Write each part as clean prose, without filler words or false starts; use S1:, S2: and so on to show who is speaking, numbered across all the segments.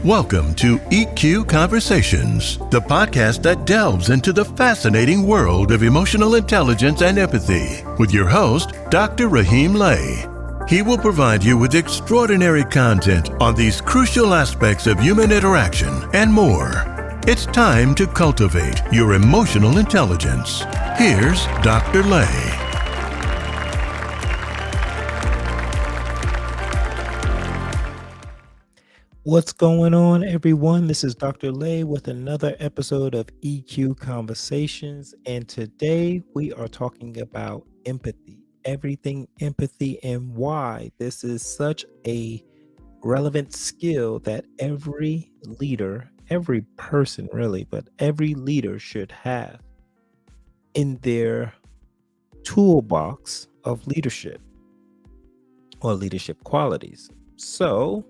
S1: Welcome to EQ Conversations, the podcast that delves into the fascinating world of emotional intelligence and empathy, with your host, Dr. Rahim Lay. He will provide you with extraordinary content on these crucial aspects of human interaction and more. It's time to cultivate your emotional intelligence. Here's Dr. Lay.
S2: What's going on, everyone? This is Dr. Lay with another episode of EQ Conversations. And today we are talking about empathy, everything empathy, and why this is such a relevant skill that every leader, every person really, but every leader should have in their toolbox of leadership or leadership qualities. So,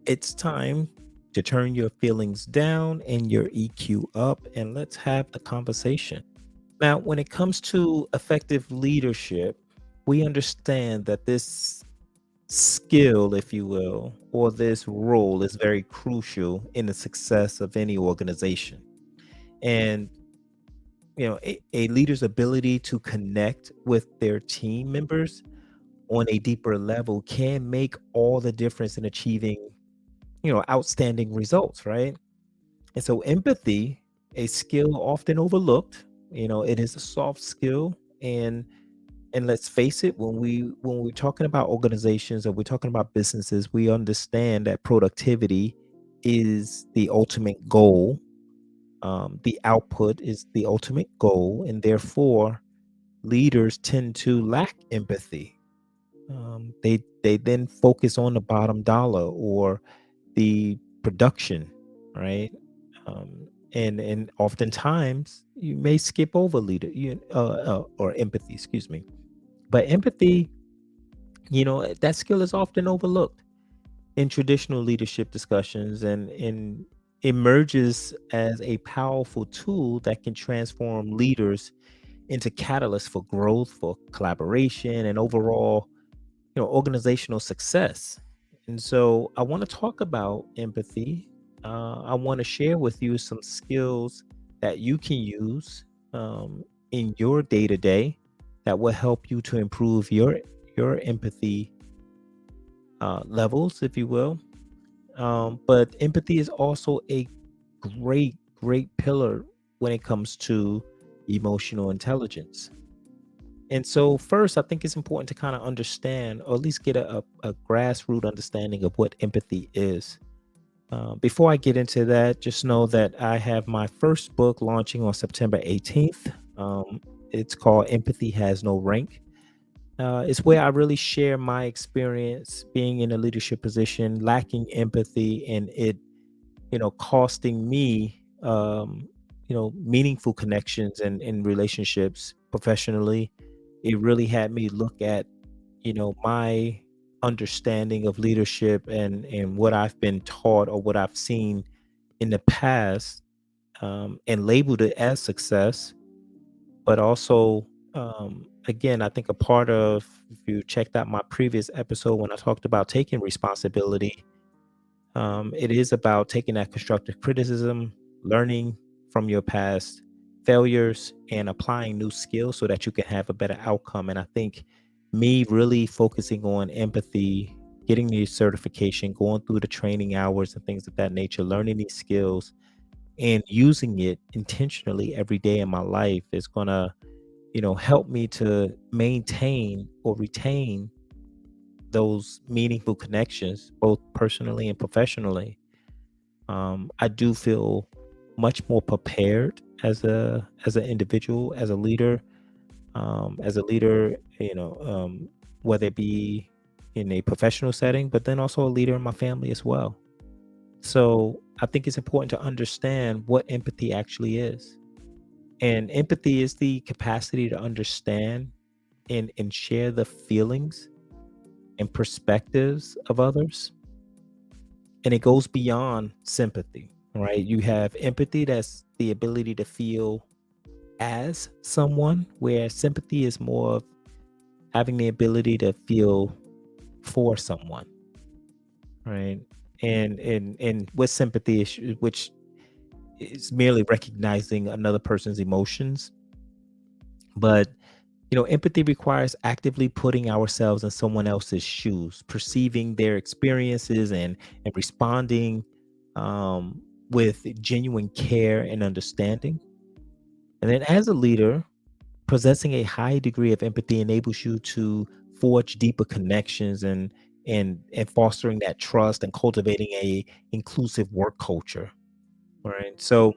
S2: it's time to turn your feelings down and your EQ up, and let's have the conversation. Now, when it comes to effective leadership, we understand that this skill, if you will, or this role is very crucial in the success of any organization. And, a leader's ability to connect with their team members on a deeper level can make all the difference in achieving outstanding results, right? And so empathy, a skill often overlooked, it is a soft skill. And let's face it, when we're talking about organizations or we're talking about businesses, we understand that productivity is the ultimate goal. The output is the ultimate goal, and therefore leaders tend to lack empathy. They then focus on the bottom dollar or the production, right? And oftentimes you may skip over or empathy, excuse me. But empathy, that skill is often overlooked in traditional leadership discussions and emerges as a powerful tool that can transform leaders into catalysts for growth, for collaboration, and overall organizational success. And so I want to talk about empathy. I want to share with you some skills that you can use in your day to day that will help you to improve your empathy levels, if you will. But empathy is also a great pillar when it comes to emotional intelligence. And so first, I think it's important to kind of understand, or at least get a grassroots understanding of what empathy is. Before I get into that, just know that I have my first book launching on September 18th. It's called Empathy Has No Rank. It's where I really share my experience being in a leadership position, lacking empathy, and it, costing me, meaningful connections and relationships professionally. It really had me look at my understanding of leadership and what I've been taught or what I've seen in the past, and labeled it as success. But also, again, I think a part of, if you checked out my previous episode when I talked about taking responsibility, it is about taking that constructive criticism, learning from your past failures, and applying new skills so that you can have a better outcome. And I think me really focusing on empathy, getting the certification, going through the training hours and things of that nature, learning these skills and using it intentionally every day in my life is going to, help me to maintain or retain those meaningful connections, both personally and professionally. I do feel much more prepared as an individual, as a leader, whether it be in a professional setting, but then also a leader in my family as well. So I think it's important to understand what empathy actually is. And empathy is the capacity to understand and share the feelings and perspectives of others. And it goes beyond sympathy, right? You have empathy, that's the ability to feel as someone, where sympathy is more of having the ability to feel for someone, right? And with sympathy, which is merely recognizing another person's emotions, but empathy requires actively putting ourselves in someone else's shoes, perceiving their experiences and responding with genuine care and understanding. And then as a leader, possessing a high degree of empathy enables you to forge deeper connections and fostering that trust and cultivating a inclusive work culture. Right. So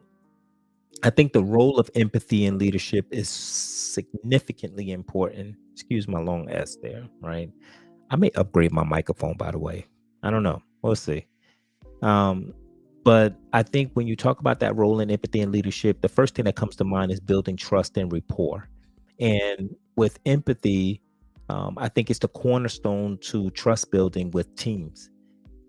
S2: I think the role of empathy in leadership is significantly important. Excuse my long S there, right? I may upgrade my microphone, by the way. I don't know. We'll see. Um, but I think when you talk about that role in empathy and leadership, the first thing that comes to mind is building trust and rapport. And with empathy, I think it's the cornerstone to trust building with teams.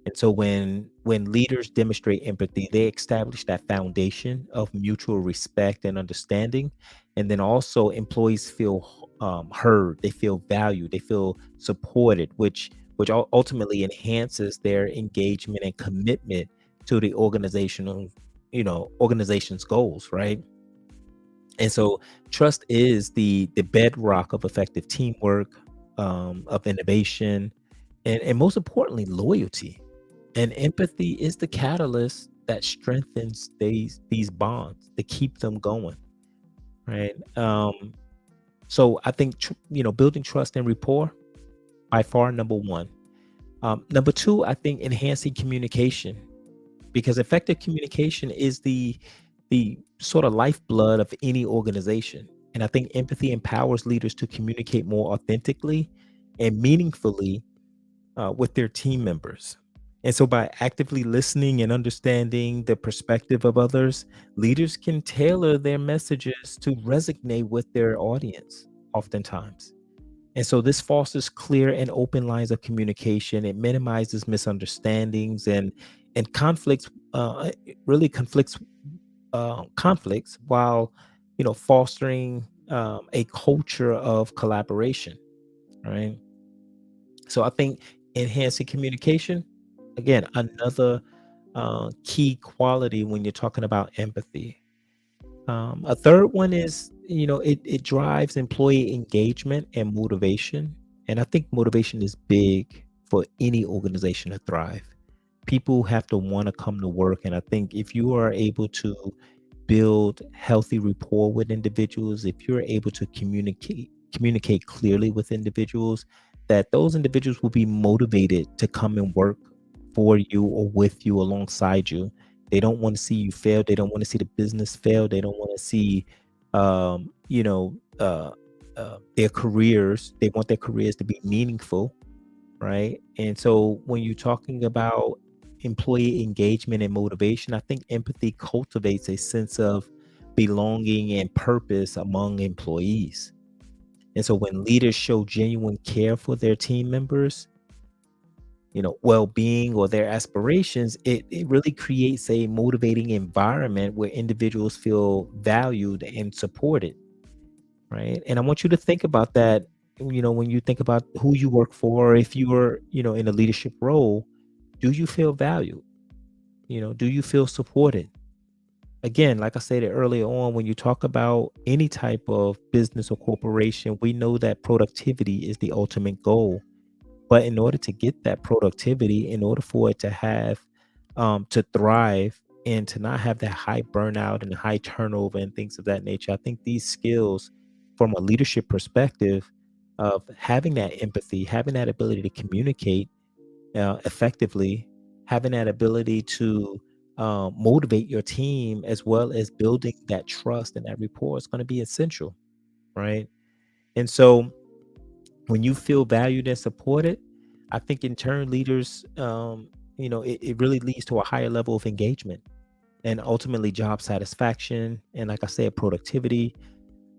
S2: And so when leaders demonstrate empathy, they establish that foundation of mutual respect and understanding. And then also employees feel heard, they feel valued, they feel supported, which ultimately enhances their engagement and commitment to the organization's goals, right? And so trust is the bedrock of effective teamwork, of innovation, and most importantly, loyalty. And empathy is the catalyst that strengthens these bonds to keep them going, right? So I think building trust and rapport by far number one. Number two, I think enhancing communication, because effective communication is the sort of lifeblood of any organization. And I think empathy empowers leaders to communicate more authentically and meaningfully with their team members. And so, by actively listening and understanding the perspective of others, leaders can tailor their messages to resonate with their audience, oftentimes. And so, this fosters clear and open lines of communication. It minimizes misunderstandings and conflicts. It really conflicts while fostering a culture of collaboration. Right. So I think enhancing communication, again, another key quality when you're talking about empathy. A third one is, it drives employee engagement and motivation. And I think motivation is big for any organization to thrive. People have to want to come to work. And I think if you are able to build healthy rapport with individuals, if you're able to communicate clearly with individuals, that those individuals will be motivated to come and work for you or with you alongside you. They don't want to see you fail. They don't want to see the business fail. They don't want to see um, you know their careers. They want their careers to be meaningful, right? And so when you're talking about employee engagement and motivation, I think empathy cultivates a sense of belonging and purpose among employees. And so when leaders show genuine care for their team members, well-being or their aspirations, it really creates a motivating environment where individuals feel valued and supported, right? And I want you to think about that, when you think about who you work for, if you are, in a leadership role, do you feel valued? Do you feel supported? Again, like I said earlier on, when you talk about any type of business or corporation, we know that productivity is the ultimate goal. But in order to get that productivity, in order for it to have to thrive and to not have that high burnout and high turnover and things of that nature, I think these skills from a leadership perspective of having that empathy, having that ability to communicate effectively, having that ability to motivate your team, as well as building that trust and that rapport, is going to be essential, right? And so when you feel valued and supported, I think in turn leaders, it really leads to a higher level of engagement and ultimately job satisfaction. And like I said, productivity.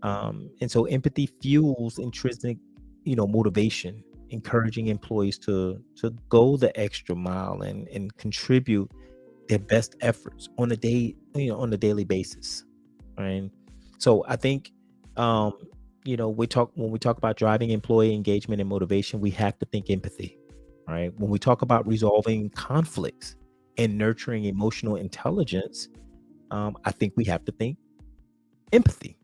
S2: And so empathy fuels intrinsic, motivation, encouraging employees to go the extra mile and contribute their best efforts on a on a daily basis. Right. So I think um, when we talk about driving employee engagement and motivation, we have to think empathy. Right. When we talk about resolving conflicts, and nurturing emotional intelligence, I think we have to think empathy.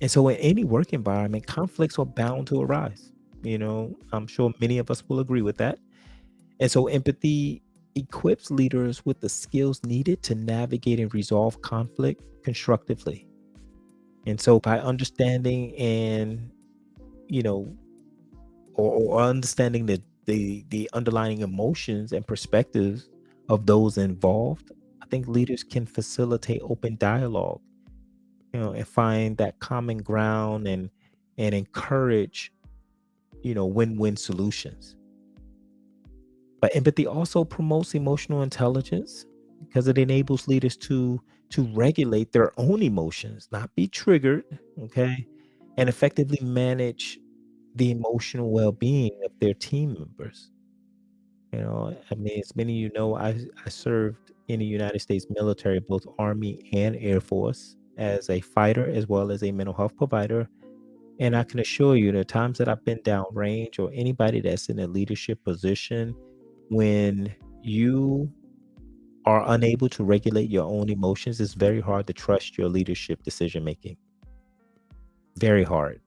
S2: And so, in any work environment, conflicts are bound to arise. I'm sure many of us will agree with that. And so, empathy equips leaders with the skills needed to navigate and resolve conflict constructively. And so, by understanding and, you know, or understanding the underlying emotions and perspectives of those involved, I think leaders can facilitate open dialogue, and find that common ground and encourage, win-win solutions. But empathy also promotes emotional intelligence because it enables leaders to regulate their own emotions, not be triggered, okay, and effectively manage the emotional well-being of their team members. I mean, as many of you know, I served in the United States military, both Army and Air Force, as a fighter as well as a mental health provider. And I can assure you, the times that I've been downrange or anybody that's in a leadership position, when you are unable to regulate your own emotions, it's very hard to trust your leadership decision making. Very hard.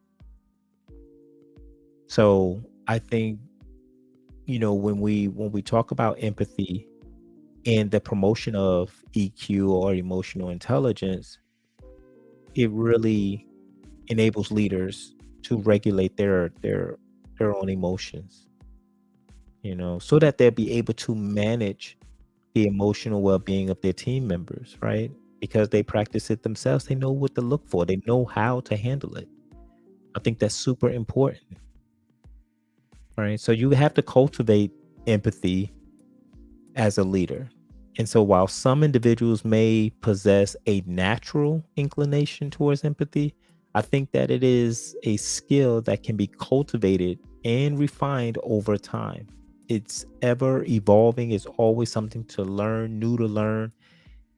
S2: So I think, when we talk about empathy and the promotion of EQ or emotional intelligence, it really enables leaders to regulate their own emotions, so that they'll be able to manage the emotional well-being of their team members, right? Because they practice it themselves, they know what to look for, they know how to handle it. I think that's super important, right? So you have to cultivate empathy as a leader. And so while some individuals may possess a natural inclination towards empathy, I think that it is a skill that can be cultivated and refined over time. It's ever evolving, it's always something to learn, new to learn.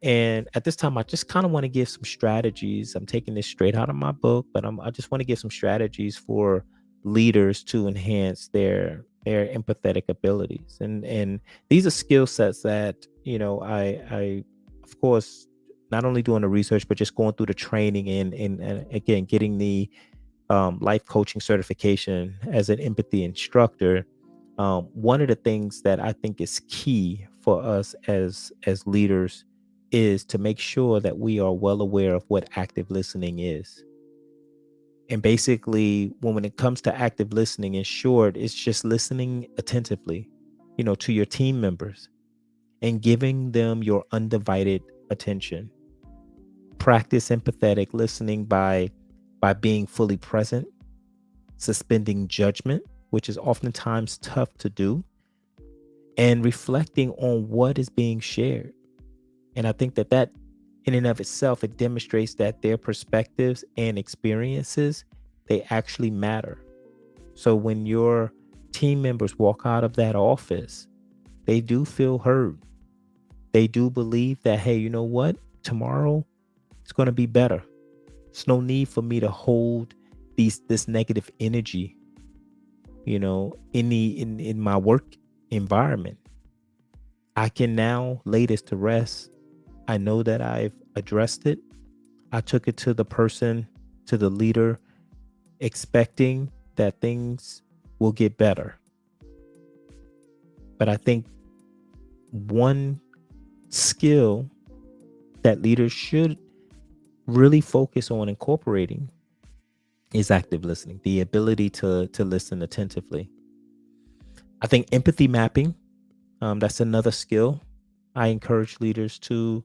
S2: And at this time, I just kind of want to give some strategies. I'm taking this straight out of my book, but I just want to give some strategies for leaders to enhance their empathetic abilities. And these are skill sets that, I of course, not only doing the research, but just going through the training and again getting the life coaching certification as an empathy instructor. One of the things that I think is key for us as leaders is to make sure that we are well aware of what active listening is. And basically, when it comes to active listening, in short, it's just listening attentively, to your team members and giving them your undivided attention. Practice empathetic listening by being fully present, suspending judgment, which is oftentimes tough to do, and reflecting on what is being shared. And I think that in and of itself, it demonstrates that their perspectives and experiences, they actually matter. So when your team members walk out of that office, they do feel heard. They do believe that, hey, you know what? Tomorrow it's going to be better. It's no need for me to hold this negative energy, in my work environment. I can now lay this to rest. I know that I've addressed it. I took it to the person, to the leader, expecting that things will get better. But I think one skill that leaders should really focus on incorporating is active listening, the ability to listen attentively. I think empathy mapping, that's another skill I encourage leaders to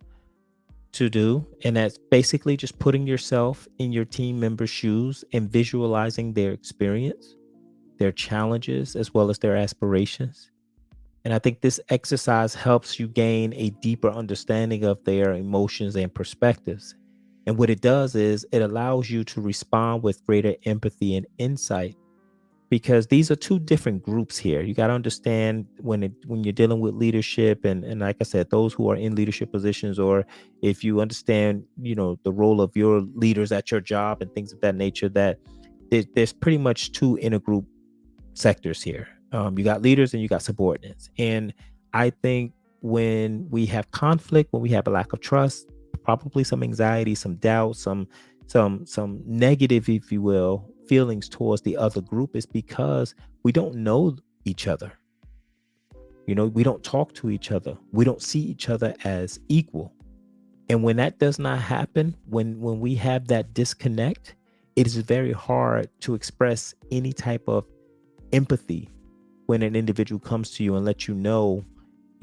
S2: do, and that's basically just putting yourself in your team member's shoes and visualizing their experience, their challenges, as well as their aspirations. And I think this exercise helps you gain a deeper understanding of their emotions and perspectives. And what it does is it allows you to respond with greater empathy and insight, because these are two different groups here. You got to understand when you're dealing with leadership, and like I said, those who are in leadership positions, or if you understand, the role of your leaders at your job and things of that nature, that there's pretty much two intergroup sectors here. You got leaders and you got subordinates. And I think when we have conflict, when we have a lack of trust, probably some anxiety, some doubt, some negative, if you will, feelings towards the other group, is because we don't know each other. We don't talk to each other. We don't see each other as equal. And when that does not happen, when we have that disconnect, it is very hard to express any type of empathy when an individual comes to you and let you know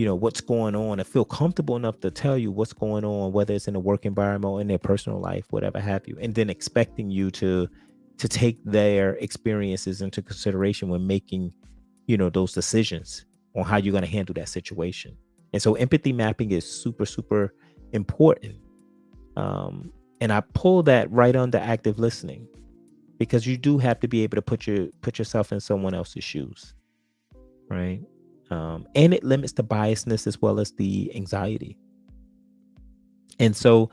S2: what's going on, and feel comfortable enough to tell you what's going on, whether it's in a work environment or in their personal life, whatever have you, and then expecting you to take their experiences into consideration when making those decisions on how you're going to handle that situation. And so empathy mapping is super super important. And I pull that right under active listening, because you do have to be able to put yourself in someone else's shoes, right? And it limits the biasness as well as the anxiety. And so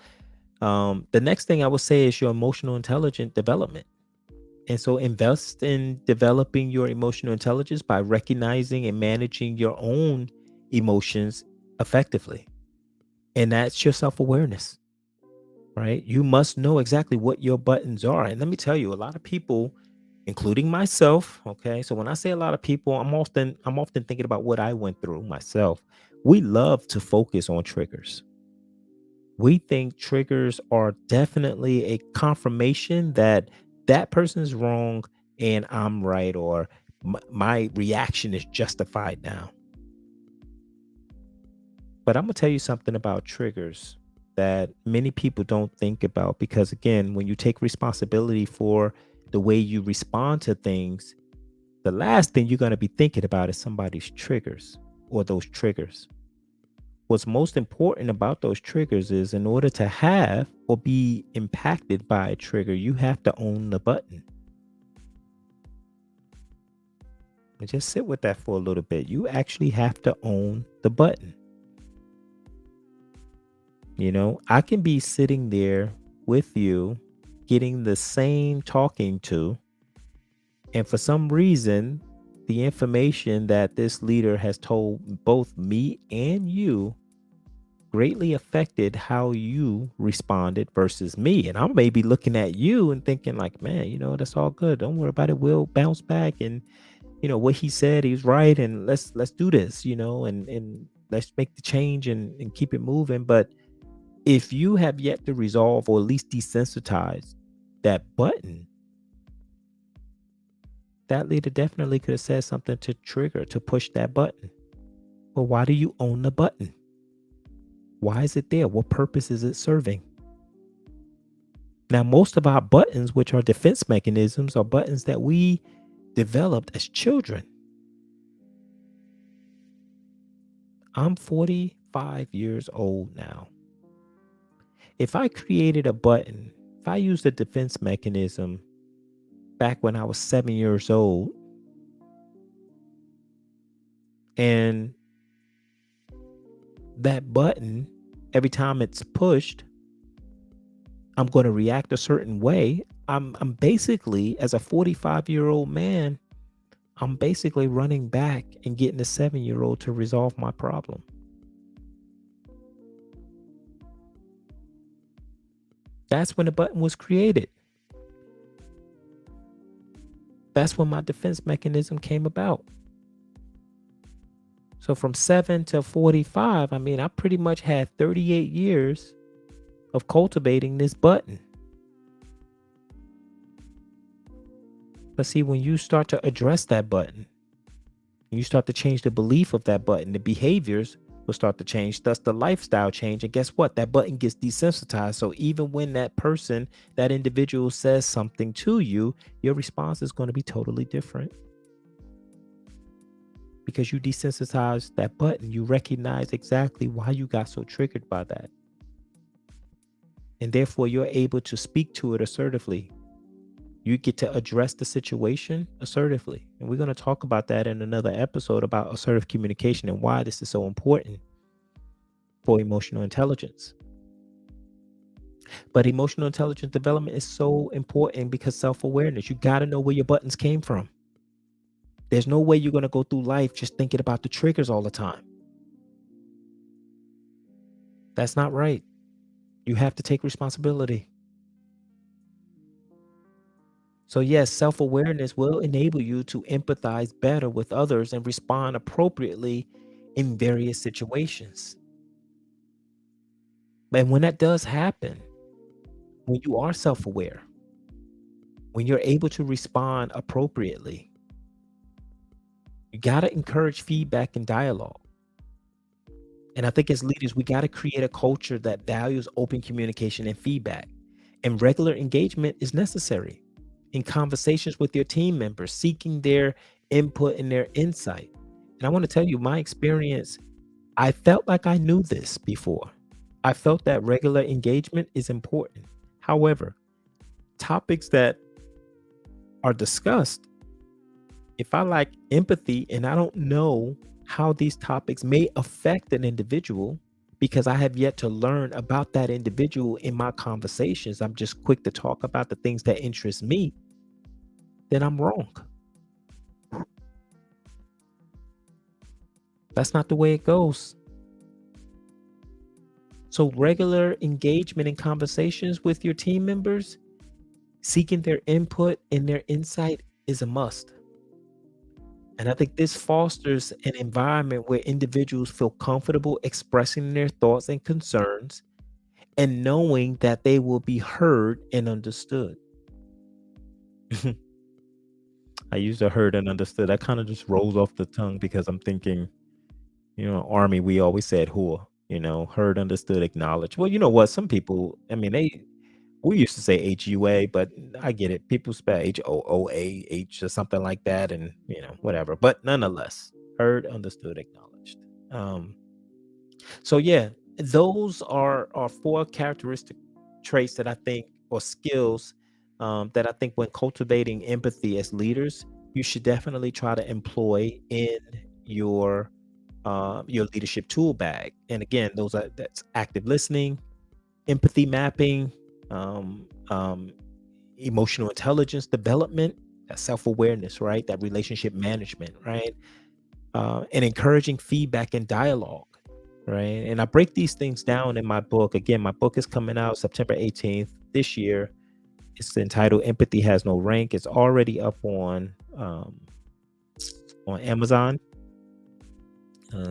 S2: the next thing I would say is your emotional intelligence development. And so invest in developing your emotional intelligence by recognizing and managing your own emotions effectively. And that's your self-awareness, right? You must know exactly what your buttons are. And let me tell you, a lot of people, including myself, okay? So when I say a lot of people, I'm often thinking about what I went through myself. We love to focus on triggers. We think triggers are definitely a confirmation that that person is wrong and I'm right, or my reaction is justified now. But I'm going to tell you something about triggers that many people don't think about, because, again, when you take responsibility for the way you respond to things, the last thing you're going to be thinking about is somebody's triggers or those triggers. What's most important about those triggers is, in order to have or be impacted by a trigger, you have to own the button. And just sit with that for a little bit. You actually have to own the button. I can be sitting there with you, getting the same talking to, and for some reason, the information that this leader has told both me and you greatly affected how you responded versus me. And I may be looking at you and thinking like, man, that's all good. Don't worry about it. We'll bounce back. And what he said, he's right. And let's do this, and let's make the change and keep it moving. But if you have yet to resolve or at least desensitize that button, that leader definitely could have said something to trigger, to push that button. But why do you own the button? Why is it there? What purpose is it serving? Now, most of our buttons, which are defense mechanisms, are buttons that we developed as children. I'm 45 years old now. If I created a button, if I used a defense mechanism back when I was 7 years old, and that button, every time it's pushed, I'm going to react a certain way. I'm basically, as a 45-year-old man, I'm basically running back and getting a 7-year-old to resolve my problem. That's when the button was created. That's when my defense mechanism came about. So from 7 to 45, I pretty much had 38 years of cultivating this button. But see, when you start to address that button, you start to change the belief of that button, the behaviors will start to change, thus the lifestyle change. And guess what? That button gets desensitized. So even when that person, that individual says something to you, your response is going to be totally different. Because you desensitize that button, you recognize exactly why you got so triggered by that. And therefore, you're able to speak to it assertively. You get to address the situation assertively. And we're going to talk about that in another episode, about assertive communication and why this is so important for emotional intelligence. But emotional intelligence development is so important because self-awareness, you got to know where your buttons came from. There's no way you're going to go through life just thinking about the triggers all the time. That's not right. You have to take responsibility. So, yes, self awareness will enable you to empathize better with others and respond appropriately in various situations. And when that does happen, when you are self aware, when you're able to respond appropriately, you got to encourage feedback and dialogue. And I think as leaders, we got to create a culture that values open communication and feedback. And regular engagement is necessary in conversations with your team members, seeking their input and their insight. And I want to tell you, my experience, I felt like I knew this before. I felt that regular engagement is important. However, topics that are discussed, if I lack empathy and I don't know how these topics may affect an individual, because I have yet to learn about that individual in my conversations, I'm just quick to talk about the things that interest me, then I'm wrong. That's not the way it goes. So, regular engagement in conversations with your team members, seeking their input and their insight is a must. And I think this fosters an environment where individuals feel comfortable expressing their thoughts and concerns and knowing that they will be heard and understood. I use the heard and understood. That kind of just rolls off the tongue because I'm thinking, Army, we always said who, heard, understood, acknowledged. Well, you know what? Some people, I mean, we used to say HUA, but I get it. People spell HOOAH or something like that, and whatever. But nonetheless, heard, understood, acknowledged. Um, so yeah, those are four characteristic traits that I think, or skills, that I think when cultivating empathy as leaders, you should definitely try to employ in your your leadership tool bag. And again, that's active listening, empathy mapping, um, um, emotional intelligence development, that self-awareness, right? That relationship management, right? And encouraging feedback and dialogue, right? And I break these things down in my book. Again, my book is coming out September 18th this year. It's entitled Empathy Has No Rank. It's already up on Amazon.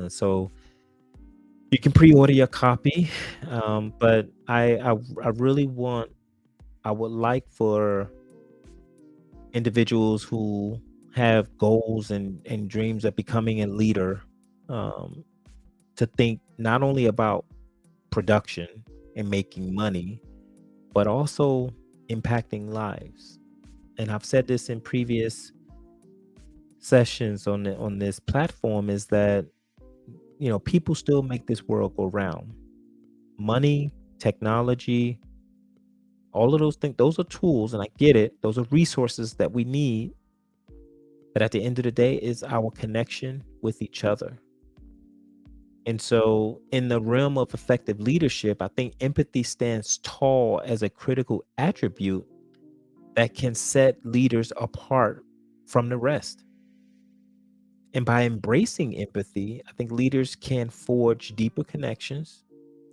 S2: So you can pre-order your copy. But I really I would like for individuals who have goals and dreams of becoming a leader, um, to think not only about production and making money, but also impacting lives. And I've said this in previous sessions on this platform, is that people still make this world go round. Money, technology, all of those things, those are tools, and I get it. Those are resources that we need. But at the end of the day, is our connection with each other. And so, in the realm of effective leadership, I think empathy stands tall as a critical attribute that can set leaders apart from the rest. And by embracing empathy, I think leaders can forge deeper connections.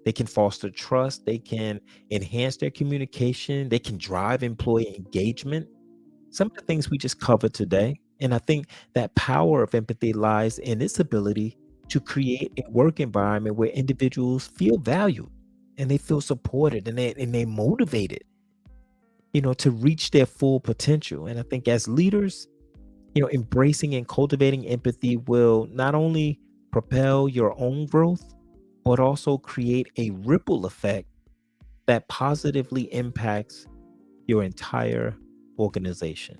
S2: They can foster trust. They can enhance their communication. They can drive employee engagement. Some of the things we just covered today. And I think that power of empathy lies in its ability to create a work environment where individuals feel valued and they feel supported and they motivated, to reach their full potential. And I think as leaders, embracing and cultivating empathy will not only propel your own growth, but also create a ripple effect that positively impacts your entire organization.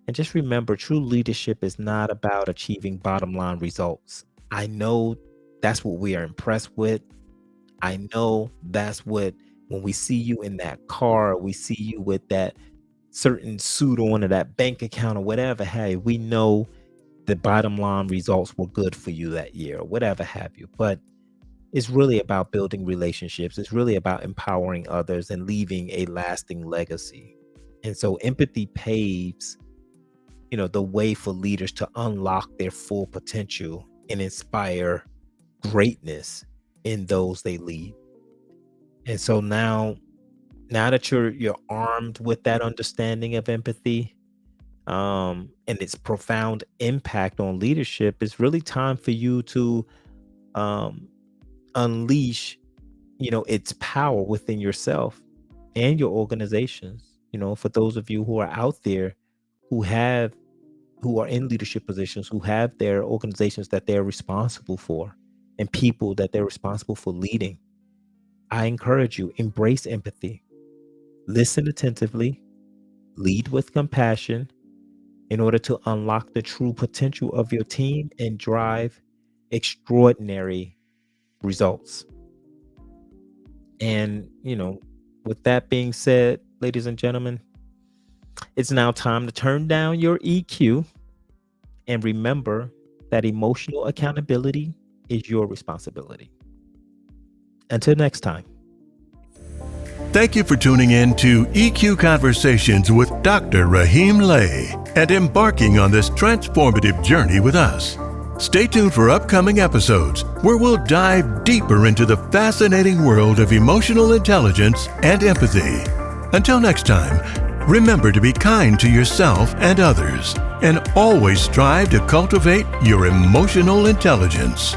S2: And just remember, true leadership is not about achieving bottom line results. I know that's what we are impressed with. I know that's what, when we see you in that car, we see you with that certain suit on or that bank account or whatever, hey, we know the bottom line results were good for you that year or whatever have you. But it's really about building relationships. It's really about empowering others and leaving a lasting legacy. And so empathy paves, the way for leaders to unlock their full potential and inspire greatness in those they lead. And so now that you're armed with that understanding of empathy, and its profound impact on leadership, it's really time for you to um, unleash, its power within yourself and your organizations. For those of you who are out there who have who are in leadership positions, who have their organizations that they're responsible for and people that they're responsible for leading, I encourage you, embrace empathy, listen attentively, lead with compassion in order to unlock the true potential of your team and drive extraordinary results. And, with that being said, ladies and gentlemen, it's now time to turn down your EQ and remember that emotional accountability is your responsibility. Until next time.
S1: Thank you for tuning in to EQ Conversations with Dr. Raheem Lay and embarking on this transformative journey with us. Stay tuned for upcoming episodes where we'll dive deeper into the fascinating world of emotional intelligence and empathy. Until next time, remember to be kind to yourself and others, and always strive to cultivate your emotional intelligence.